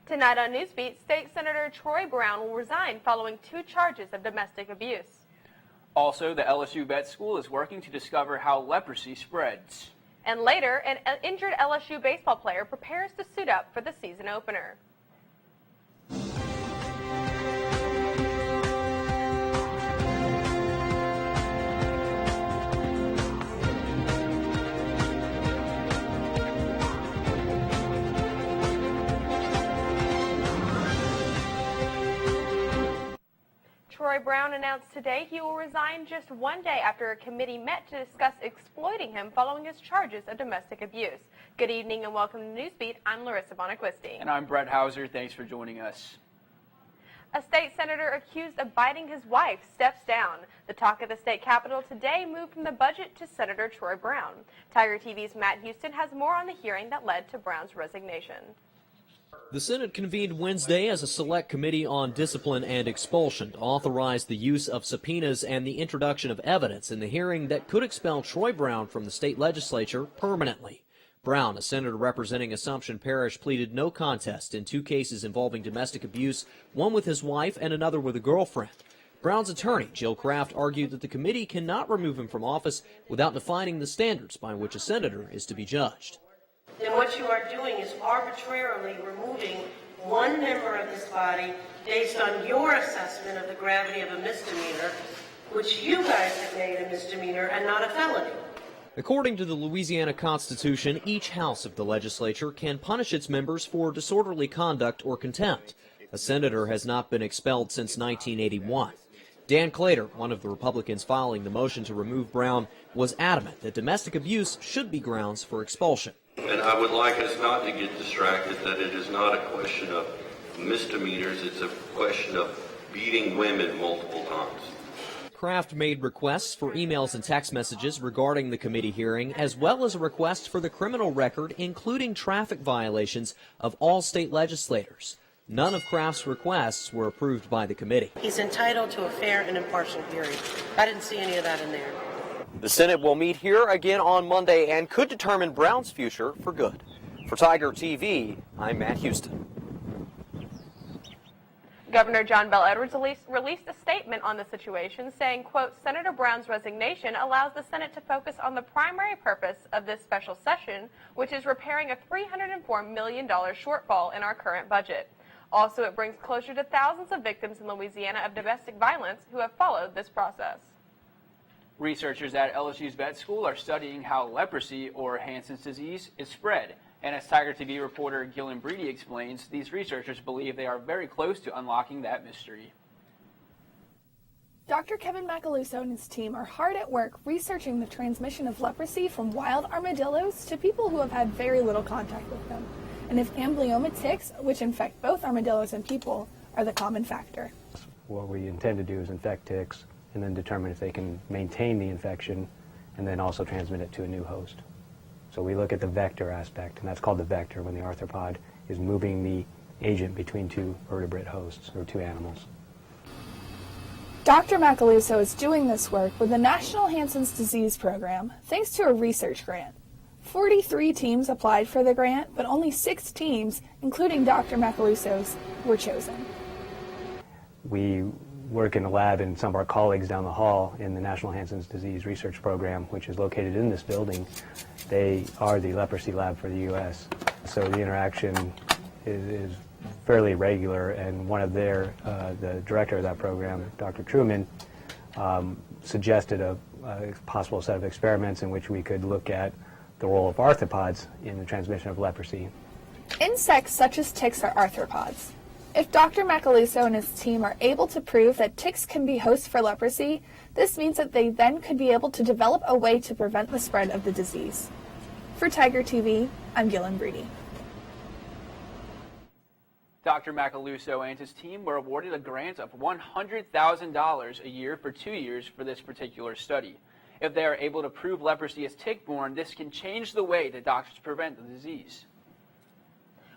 Tonight on Newsbeat, State Senator Troy Brown will resign following 2 charges of domestic abuse. Also, the LSU Vet School is working to discover how leprosy spreads. And later, an injured LSU baseball player prepares to suit up for the season opener. Troy Brown announced today he will resign just 1 day after a committee met to discuss exploiting him following his charges of domestic abuse. Good evening and welcome to Newsbeat. I'm Larissa Bonaquisti. And I'm Brett Hauser. Thanks for joining us. A state senator accused of biting his wife steps down. The talk of the state capitol today moved from the budget to Senator Troy Brown. Tiger TV's Matt Houston has more on the hearing that led to Brown's resignation. The Senate convened Wednesday as a select committee on discipline and expulsion to authorize the use of subpoenas and the introduction of evidence in the hearing that could expel Troy Brown from the state legislature permanently. Brown, a senator representing Assumption Parish, pleaded no contest in 2 cases involving domestic abuse, one with his wife and another with a girlfriend. Brown's attorney, Jill Kraft, argued that the committee cannot remove him from office without defining the standards by which a senator is to be judged. Then what you are doing is arbitrarily removing one member of this body based on your assessment of the gravity of a misdemeanor, which you guys have made a misdemeanor and not a felony. According to the Louisiana Constitution, each house of the legislature can punish its members for disorderly conduct or contempt. A senator has not been expelled since 1981. Dan Claytor, one of the Republicans filing the motion to remove Brown, was adamant that domestic abuse should be grounds for expulsion. And I would like us not to get distracted that it is not a question of misdemeanors, it's a question of beating women multiple times. Kraft made requests for emails and text messages regarding the committee hearing, as well as a request for the criminal record, including traffic violations of all state legislators. None of Kraft's requests were approved by the committee. He's entitled to a fair and impartial hearing. I didn't see any of that in there. The Senate will meet here again on Monday and could determine Brown's future for good. For Tiger TV, I'm Matt Houston. Governor John Bel Edwards released a statement on the situation saying, quote, Senator Brown's resignation allows the Senate to focus on the primary purpose of this special session, which is repairing a $304 million shortfall in our current budget. Also, it brings closure to thousands of victims in Louisiana of domestic violence who have followed this process. Researchers at LSU's vet school are studying how leprosy, or Hansen's disease, is spread. And as Tiger TV reporter Gillian Breedy explains, these researchers believe they are very close to unlocking that mystery. Dr. Kevin Macaluso and his team are hard at work researching the transmission of leprosy from wild armadillos to people who have had very little contact with them, and if amblyoma ticks, which infect both armadillos and people, are the common factor. What we intend to do is infect ticks and then determine if they can maintain the infection and then also transmit it to a new host. So we look at the vector aspect, and that's called the vector when the arthropod is moving the agent between 2 vertebrate hosts or 2 animals. Dr. Macaluso is doing this work with the National Hansen's Disease Program thanks to a research grant. 43 teams applied for the grant, but only 6 teams, including Dr. Macaluso's, were chosen. We work in a lab, and some of our colleagues down the hall in the National Hansen's Disease Research Program, which is located in this building, they are the leprosy lab for the U.S. So the interaction is fairly regular, and one of their, the director of that program, Dr. Truman, suggested a possible set of experiments in which we could look at the role of arthropods in the transmission of leprosy. Insects such as ticks are arthropods. If Dr. Macaluso and his team are able to prove that ticks can be hosts for leprosy, this means that they then could be able to develop a way to prevent the spread of the disease. For Tiger TV, I'm Gillian Breedy. Dr. Macaluso and his team were awarded a grant of $100,000 a year for 2 years for this particular study. If they are able to prove leprosy is tick-borne, this can change the way that doctors prevent the disease.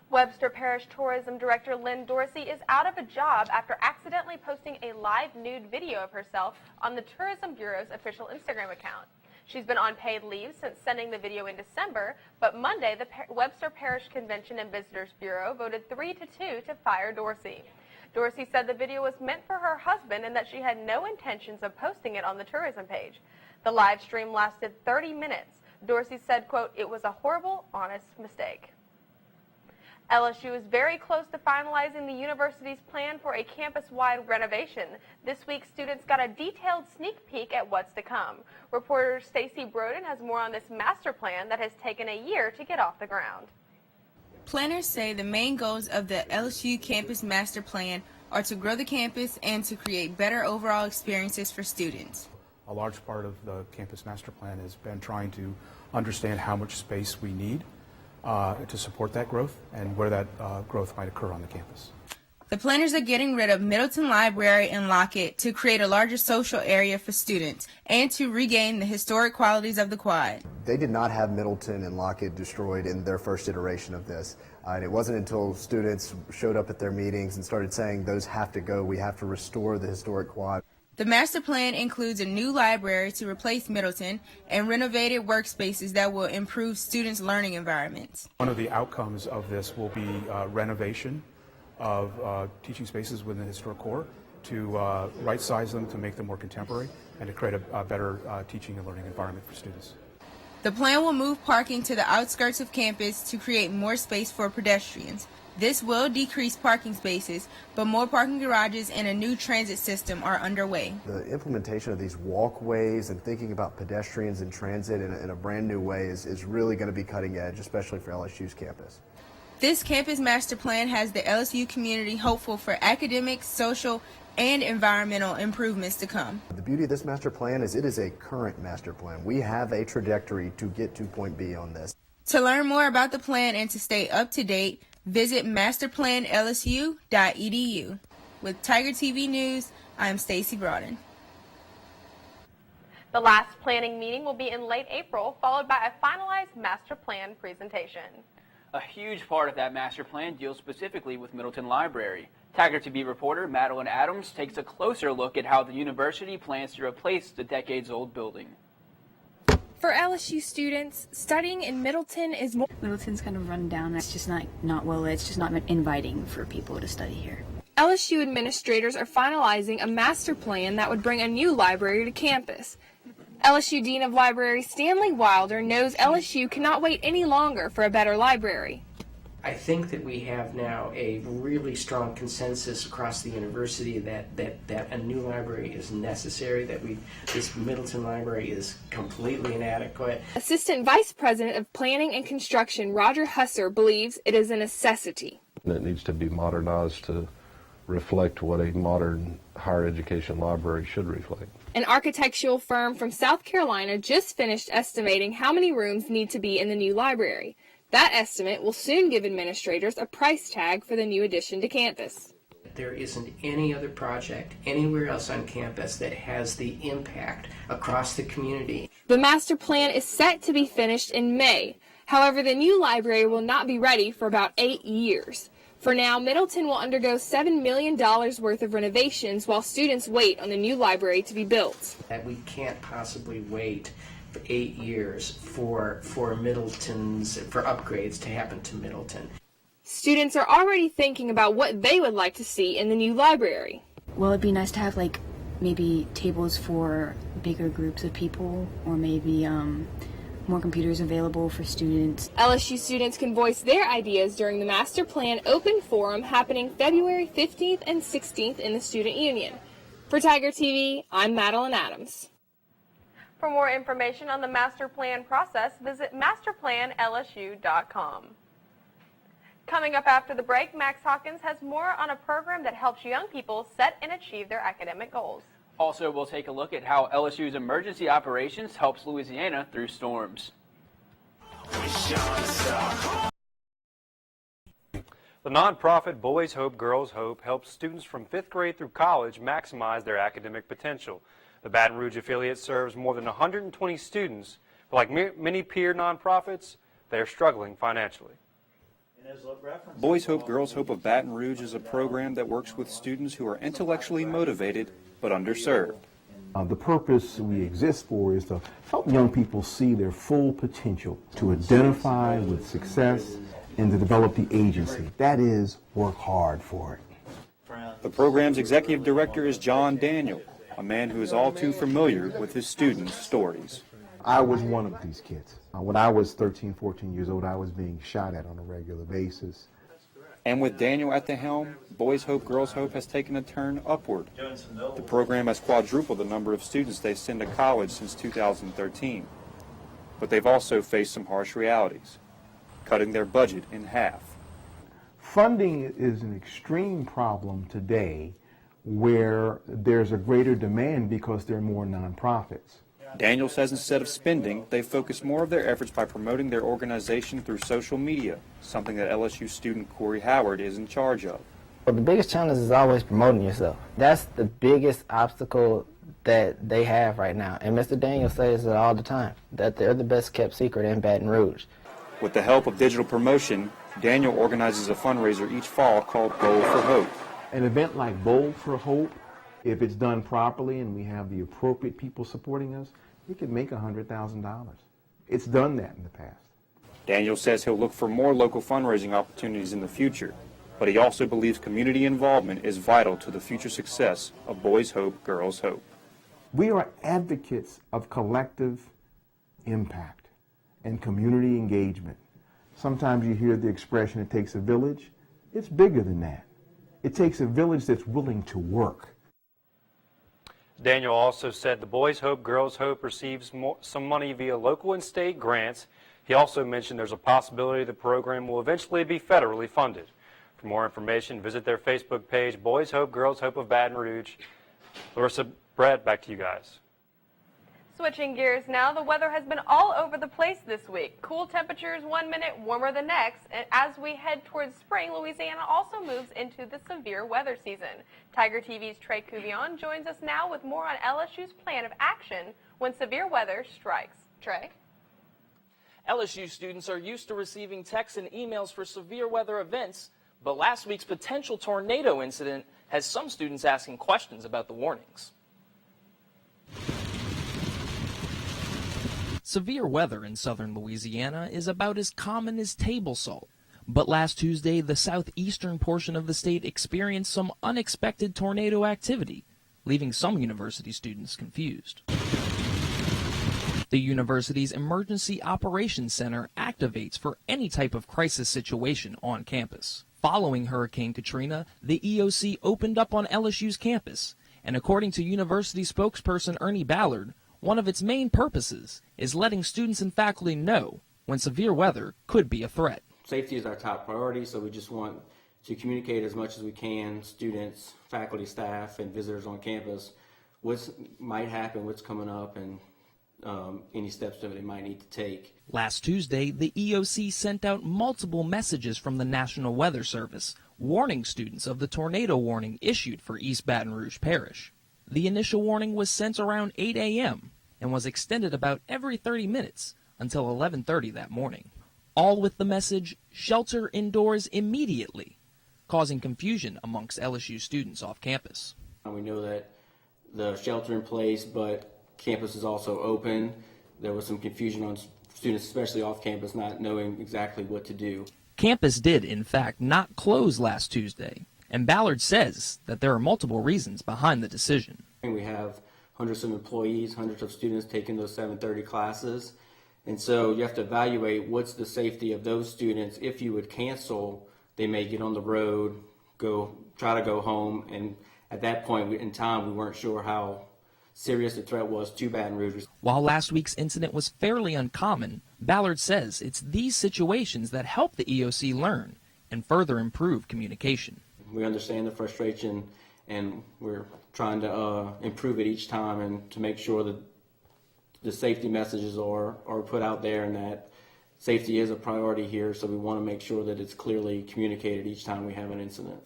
Webster Parish Tourism Director Lynn Dorsey is out of a job after accidentally posting a live nude video of herself on the Tourism Bureau's official Instagram account. She's been on paid leave since sending the video in December, but Monday the Webster Parish Convention and Visitors Bureau voted 3-2 to fire Dorsey. Dorsey said the video was meant for her husband and that she had no intentions of posting it on the tourism page. The live stream lasted 30 minutes. Dorsey said, quote, "It was a horrible, honest mistake." LSU is very close to finalizing the university's plan for a campus-wide renovation. This week, students got a detailed sneak peek at what's to come. Reporter Stacy Broden has more on this master plan that has taken a year to get off the ground. Planners say the main goals of the LSU Campus Master Plan are to grow the campus and to create better overall experiences for students. A large part of the Campus Master Plan has been trying to understand how much space we need to support that growth and where that growth might occur on the campus. The planners are getting rid of Middleton Library and Lockett to create a larger social area for students and to regain the historic qualities of the quad. They did not have Middleton and Lockett destroyed in their first iteration of this. And it wasn't until students showed up at their meetings and started saying those have to go, we have to restore the historic quad. The master plan includes a new library to replace Middleton and renovated workspaces that will improve students' learning environments. One of the outcomes of this will be renovation of teaching spaces within the historic core to right-size them, to make them more contemporary, and to create a better teaching and learning environment for students. The plan will move parking to the outskirts of campus to create more space for pedestrians. This will decrease parking spaces, but more parking garages and a new transit system are underway. The implementation of these walkways and thinking about pedestrians and transit in a brand new way is really going to be cutting edge, especially for LSU's campus. This campus master plan has the LSU community hopeful for academic, social, and environmental improvements to come. The beauty of this master plan is it is a current master plan. We have a trajectory to get to point B on this. To learn more about the plan and to stay up to date, visit masterplanlsu.edu. With Tiger TV News, I'm Stacy Broden. The last planning meeting will be in late April, followed by a finalized master plan presentation. A huge part of that master plan deals specifically with Middleton Library. Tiger TV reporter Madeline Adams takes a closer look at how the university plans to replace the decades-old building. For LSU students, studying in Middleton is more... Middleton's kind of run down. It's just not well lit. It's just not inviting for people to study here. LSU administrators are finalizing a master plan that would bring a new library to campus. LSU Dean of Library Stanley Wilder knows LSU cannot wait any longer for a better library. I think that we have now a really strong consensus across the university that a new library is necessary, that this Middleton Library is completely inadequate. Assistant Vice President of Planning and Construction Roger Husser believes it is a necessity. It needs to be modernized to reflect what a modern higher education library should reflect. An architectural firm from South Carolina just finished estimating how many rooms need to be in the new library. That estimate will soon give administrators a price tag for the new addition to campus. There isn't any other project anywhere else on campus that has the impact across the community. The master plan is set to be finished in May. However, the new library will not be ready for about 8 years. For now, Middleton will undergo $7 million worth of renovations while students wait on the new library to be built. That we can't possibly wait for 8 years for upgrades to happen to Middleton. Students are already thinking about what they would like to see in the new library. Well, it'd be nice to have maybe tables for bigger groups of people, or maybe more computers available for students. LSU students can voice their ideas during the Master Plan Open Forum happening February 15th and 16th in the Student Union. For Tiger TV, I'm Madeline Adams. For more information on the master plan process, visit masterplanlsu.com. Coming up after the break, Max Hawkins has more on a program that helps young people set and achieve their academic goals. Also, we'll take a look at how LSU's emergency operations helps Louisiana through storms. The nonprofit Boys Hope, Girls Hope helps students from 5th grade through college maximize their academic potential. The Baton Rouge affiliate serves more than 120 students, but like many peer nonprofits, they are struggling financially. Boys Hope, Girls Hope of Baton Rouge is a program that works with students who are intellectually motivated but underserved. The purpose we exist for is to help young people see their full potential, to identify with success, and to develop the agency. That is, work hard for it. The program's executive director is John Daniel, a man who is all too familiar with his students' stories. I was one of these kids. When I was 13, 14 years old, I was being shot at on a regular basis. And with Daniel at the helm, Boys Hope, Girls Hope has taken a turn upward. The program has quadrupled the number of students they send to college since 2013. But they've also faced some harsh realities, cutting their budget in half. Funding is an extreme problem today where there's a greater demand because there are more nonprofits. Daniel says instead of spending, they focus more of their efforts by promoting their organization through social media, something that LSU student Corey Howard is in charge of. Well, the biggest challenge is always promoting yourself. That's the biggest obstacle that they have right now. And Mr. Daniel says it all the time, that they're the best kept secret in Baton Rouge. With the help of digital promotion, Daniel organizes a fundraiser each fall called Bowl for Hope. An event like Bowl for Hope, if it's done properly and we have the appropriate people supporting us, we could make $100,000. It's done that in the past. Daniel says he'll look for more local fundraising opportunities in the future, but he also believes community involvement is vital to the future success of Boys Hope, Girls Hope. We are advocates of collective impact and community engagement. Sometimes you hear the expression, it takes a village. It's bigger than that. It takes a village that's willing to work. Daniel also said the Boys Hope, Girls Hope receives some money via local and state grants. He also mentioned there's a possibility the program will eventually be federally funded. For more information, visit their Facebook page, Boys Hope, Girls Hope of Baton Rouge. Larissa, Brett, back to you guys. Switching gears now, the weather has been all over the place this week. Cool temperatures 1 minute, warmer the next. And as we head towards spring, Louisiana also moves into the severe weather season. Tiger TV's Trey Couvillon joins us now with more on LSU's plan of action when severe weather strikes. Trey? LSU students are used to receiving texts and emails for severe weather events, but last week's potential tornado incident has some students asking questions about the warnings. Severe weather in southern Louisiana is about as common as table salt. But last Tuesday, the southeastern portion of the state experienced some unexpected tornado activity, leaving some university students confused. The university's Emergency Operations Center activates for any type of crisis situation on campus. Following Hurricane Katrina, the EOC opened up on LSU's campus, and according to university spokesperson Ernie Ballard, one of its main purposes is letting students and faculty know when severe weather could be a threat. Safety is our top priority, so we just want to communicate as much as we can, students, faculty, staff, and visitors on campus, what might happen, what's coming up, and any steps that they might need to take. Last Tuesday, the EOC sent out multiple messages from the National Weather Service warning students of the tornado warning issued for East Baton Rouge Parish. The initial warning was sent around 8 a.m. and was extended about every 30 minutes until 11:30 that morning, all with the message, shelter indoors immediately, causing confusion amongst LSU students off campus. We know that the shelter in place, but campus is also open. There was some confusion on students, especially off campus, not knowing exactly what to do. Campus did, in fact, not close last Tuesday, and Ballard says that there are multiple reasons behind the decision. We have hundreds of employees, hundreds of students taking those 7:30 classes, and so you have to evaluate what's the safety of those students. If you would cancel, they may get on the road, try to go home, and at that point in time, we weren't sure how serious the threat was to Baton Rouge. While last week's incident was fairly uncommon, Ballard says it's these situations that help the EOC learn and further improve communication. We understand the frustration, and we're trying to improve it each time and to make sure that the safety messages are put out there and that safety is a priority here, so we want to make sure that it's clearly communicated each time we have an incident.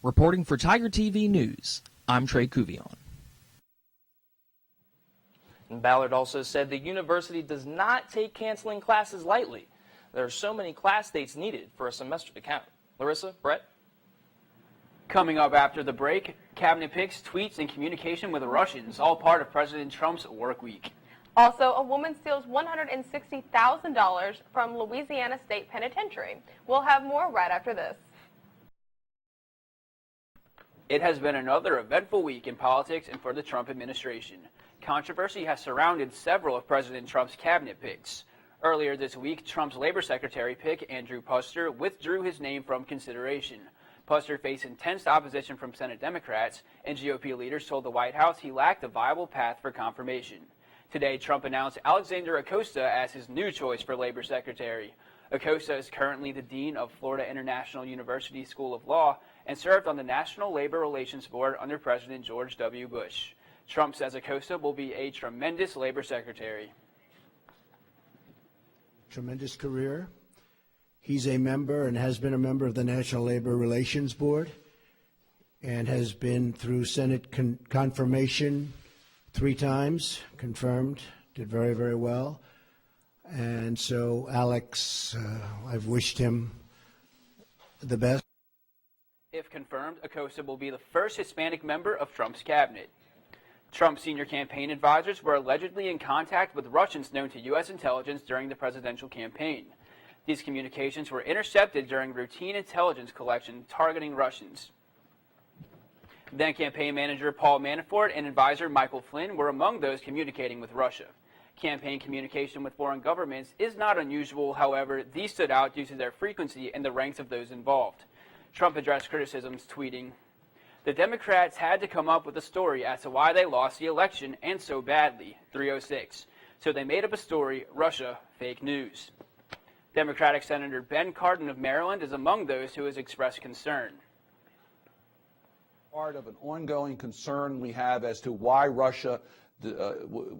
Reporting for Tiger TV News, I'm Trey Couvillon. And Ballard also said the university does not take canceling classes lightly. There are so many class dates needed for a semester to count. Larissa, Brett? Coming up after the break, Cabinet picks, tweets, and communication with Russians, all part of President Trump's work week. Also, a woman steals $160,000 from Louisiana State Penitentiary. We'll have more right after this. It has been another eventful week in politics and for the Trump administration. Controversy has surrounded several of President Trump's cabinet picks. Earlier this week, Trump's labor secretary pick, Andrew Puster, withdrew his name from consideration. Puster faced intense opposition from Senate Democrats, and GOP leaders told the White House he lacked a viable path for confirmation. Today, Trump announced Alexander Acosta as his new choice for labor secretary. Acosta is currently the dean of Florida International University School of Law and served on the National Labor Relations Board under President George W. Bush. Trump says Acosta will be a tremendous labor secretary. Tremendous career. He's a member and has been a member of the National Labor Relations Board and has been through Senate confirmation 3 times, confirmed, did very, very well. And so, Alex, I've wished him the best. If confirmed, Acosta will be the first Hispanic member of Trump's cabinet. Trump's senior campaign advisors were allegedly in contact with Russians known to U.S. intelligence during the presidential campaign. These communications were intercepted during routine intelligence collection targeting Russians. Then campaign manager Paul Manafort and advisor Michael Flynn were among those communicating with Russia. Campaign communication with foreign governments is not unusual, however, these stood out due to their frequency in the ranks of those involved. Trump addressed criticisms, tweeting, "The Democrats had to come up with a story as to why they lost the election and so badly, 306. So they made up a story, Russia, fake news." Democratic Senator Ben Cardin of Maryland is among those who has expressed concern. Part of an ongoing concern we have as to why Russia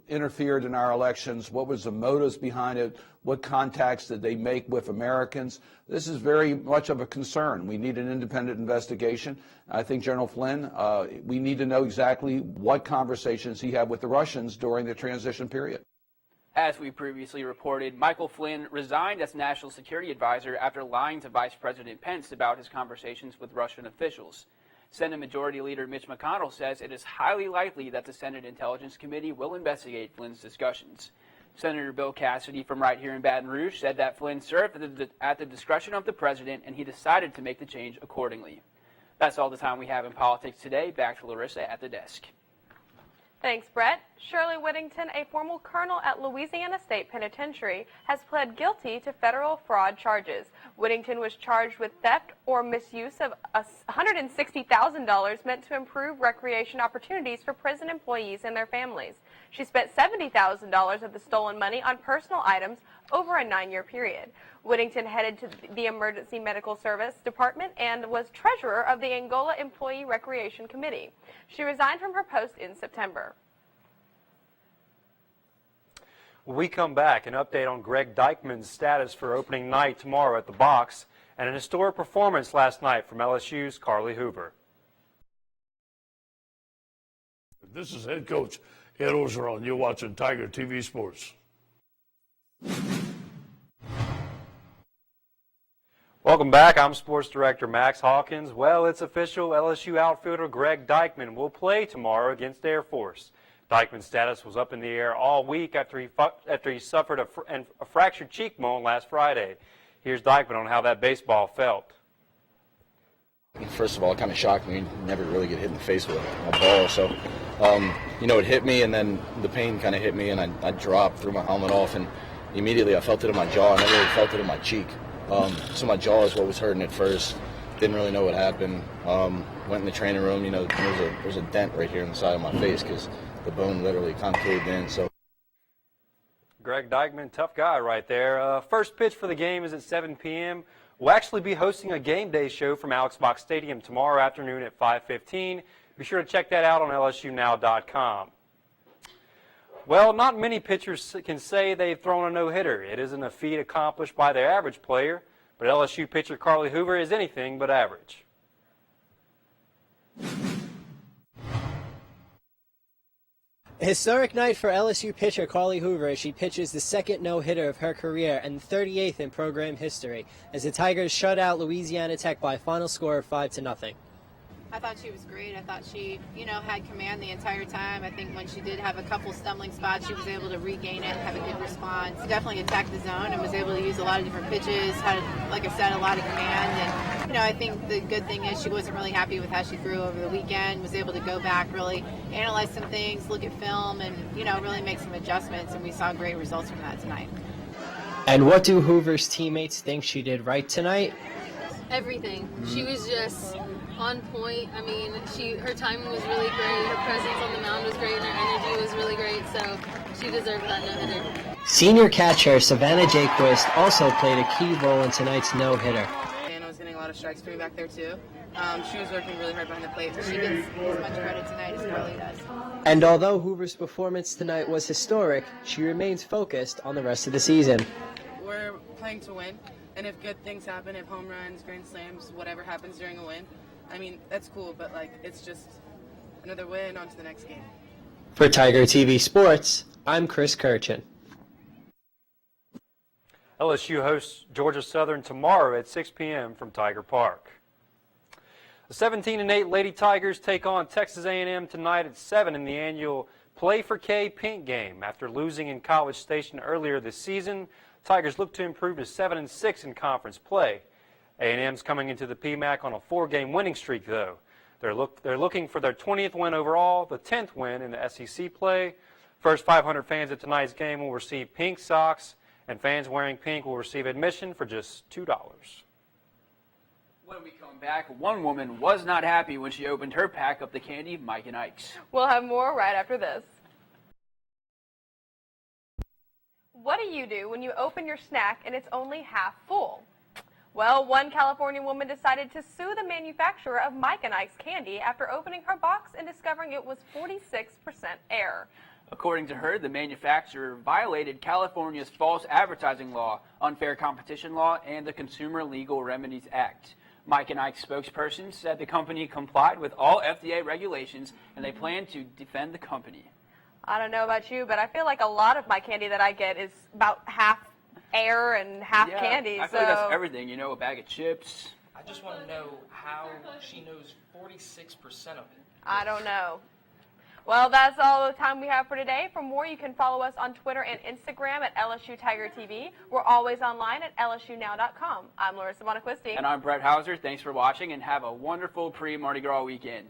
interfered in our elections, what was the motives behind it, what contacts did they make with Americans. This is very much of a concern. We need an independent investigation. I think General Flynn, we need to know exactly what conversations he had with the Russians during the transition period. As we previously reported, Michael Flynn resigned as National Security Advisor after lying to Vice President Pence about his conversations with Russian officials. Senate Majority Leader Mitch McConnell says it is highly likely that the Senate Intelligence Committee will investigate Flynn's discussions. Senator Bill Cassidy from right here in Baton Rouge said that Flynn served at the discretion of the president and he decided to make the change accordingly. That's all the time we have in politics today. Back to Larissa at the desk. Thanks, Brett. Shirley Whittington, a former colonel at Louisiana State Penitentiary, has pled guilty to federal fraud charges. Whittington was charged with theft or misuse of $160,000 meant to improve recreation opportunities for prison employees and their families. She spent $70,000 of the stolen money on personal items over a 9-year period. Whittington headed to the Emergency Medical Service Department and was treasurer of the Angola Employee Recreation Committee. She resigned from her post in September. When we come back, an update on Greg Dykman's status for opening night tomorrow at the Box, and an historic performance last night from LSU's Carly Hoover. This is head coach Ed Orgeron. You're watching Tiger TV Sports. Welcome back. I'm Sports Director Max Hawkins. Well, it's official. LSU outfielder Greg Dykman will play tomorrow against Air Force. Dykman's status was up in the air all week after he suffered a fractured cheekbone last Friday. Here's Dykman on how that baseball felt. First of all, it kind of shocked me. Never really get hit in the face with a ball. So, it hit me, and then the pain kind of hit me, and I dropped, threw my helmet off, and immediately I felt it in my jaw. I never really felt it in my cheek. So my jaw is what was hurting at first. Didn't really know what happened. Went in the training room. There's a dent right here in the side of my face because the bone literally kind of caved in. So. Greg Dykman, tough guy right there. First pitch for the game is at 7 p.m. We'll actually be hosting a game day show from Alex Box Stadium tomorrow afternoon at 5:15. Be sure to check that out on LSUnow.com. Well, not many pitchers can say they've thrown a no-hitter. It isn't a feat accomplished by their average player, but LSU pitcher Carly Hoover is anything but average. A historic night for LSU pitcher Carly Hoover as she pitches the second no-hitter of her career and 38th in program history as the Tigers shut out Louisiana Tech by a final score of 5-0. I thought she was great. I thought she, had command the entire time. I think when she did have a couple stumbling spots, she was able to regain it and have a good response. Definitely attacked the zone and was able to use a lot of different pitches, had, like I said, a lot of command. And, I think the good thing is she wasn't really happy with how she threw over the weekend, was able to go back, really analyze some things, look at film, and, really make some adjustments. And we saw great results from that tonight. And what do Hoover's teammates think she did right tonight? Everything. She was just on point. I mean, her timing was really great. Her presence on the mound was great, and her energy was really great. So she deserved that no-hitter. Senior catcher Savannah Jaquist also played a key role in tonight's no-hitter. Anna was getting a lot of strikes through back there too. She was working really hard behind the plate. She gets as much credit tonight as Carly does. And although Hoover's performance tonight was historic, she remains focused on the rest of the season. We're playing to win, and if good things happen, if home runs, grand slams, whatever happens during a win, I mean, that's cool, but it's just another win on to the next game. For Tiger TV Sports, I'm Chris Kirchin. LSU hosts Georgia Southern tomorrow at 6 p.m. from Tiger Park. The 17-8 Lady Tigers take on Texas A&M tonight at 7 in the annual Play for K Pink game. After losing in College Station earlier this season, Tigers look to improve to 7-6 in conference play. A&M's coming into the PMAC on a 4-game winning streak, though. They're looking for their 20th win overall, the 10th win in the SEC play. First 500 fans at tonight's game will receive pink socks, and fans wearing pink will receive admission for just $2. When we come back, one woman was not happy when she opened her pack of the candy Mike and Ike's. We'll have more right after this. What do you do when you open your snack and it's only half full? Well, one California woman decided to sue the manufacturer of Mike and Ike's candy after opening her box and discovering it was 46% air. According to her, the manufacturer violated California's false advertising law, unfair competition law, and the Consumer Legal Remedies Act. Mike and Ike's spokesperson said the company complied with all FDA regulations and they plan to defend the company. I don't know about you, but I feel like a lot of my candy that I get is about half air and half candy. I feel like that's everything, a bag of chips. I just want to know how she knows 46% of it. I don't know. Well, that's all the time we have for today. For more, you can follow us on Twitter and Instagram at LSU Tiger TV. We're always online at lsunow.com. I'm Larissa Bonaquisti. And I'm Brett Hauser. Thanks for watching and have a wonderful pre-Mardi Gras weekend.